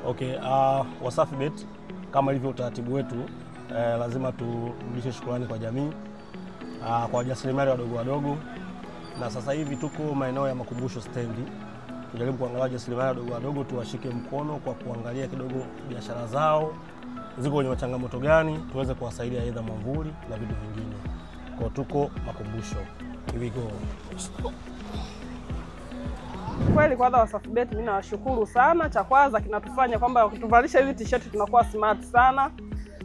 Okay, Wasafi Bet kama ilivyo utaratibu wetu, lazima turudishe shukrani kwa jamii, kwa wajasiriamali wadogo, na sasa hivi tuko maeneo ya makumbusho stendi. Tujaribu kuangalia wajasiriamali wadogo tuwashike mkono kwa kuangalia kidogo biashara zao ziko kwenye changamoto gani, tuweze kuwasaidia aidha mwamvuli na vitu vingine. Kwa tuko makumbusho. Here we go. Kweli kwanza Wasafi Bet mimi nawashukuru sana. Cha kwanza kinatufanya kwamba ukituvalisha hizi t-shirt tunakuwa smart sana.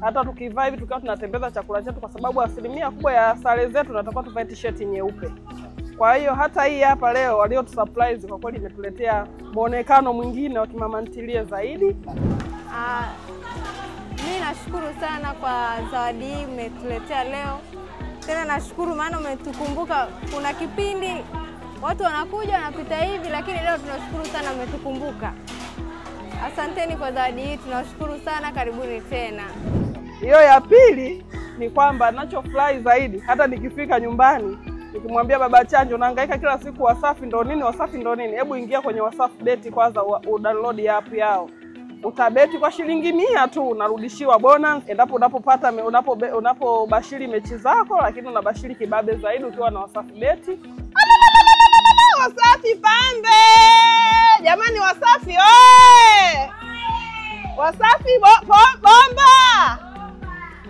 Hata tukivaa hivi tukiwa tunatembeza chakula chetu, kwa sababu asilimia kubwa ya sare zetu tunatakiwa tuvae t-shirt nyeupe. Kwa hiyo hata hii hapa leo walio tu surprise kwa kweli imetuletea muonekano mwingine wa kimama ntilie zaidi. Mimi nashukuru sana kwa zawadi hii umetuletea leo. Tena nashukuru maana umetukumbuka. Kuna kipindi watu wanakuja wanapita hivi, lakini leo tunashukuru sana umetukumbuka. Asanteni kwa zawadi hii, tunashukuru sana, karibuni tena. Hiyo ya pili ni kwamba ninachofurahi zaidi, hata nikifika nyumbani nikimwambia baba Chanjo nahangaika kila siku Wasafi ndo nini, Wasafi ndo nini, hebu ingia kwenye Wasafi Bet kwanza udownload app yao. Utabeti kwa shilingi 100 tu unarudishiwa bonus endapo unapopata unapobashiri mechi zako, lakini unabashiri kibabe zaidi ukiwa na Wasafi Bet. Wasafi pambe! Jamani Wasafi oe! Wasafi bomba!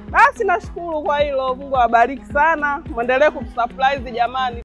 Basi nashukuru kwa hilo, Mungu awabariki sana. Muendelee kutusurprise jamani.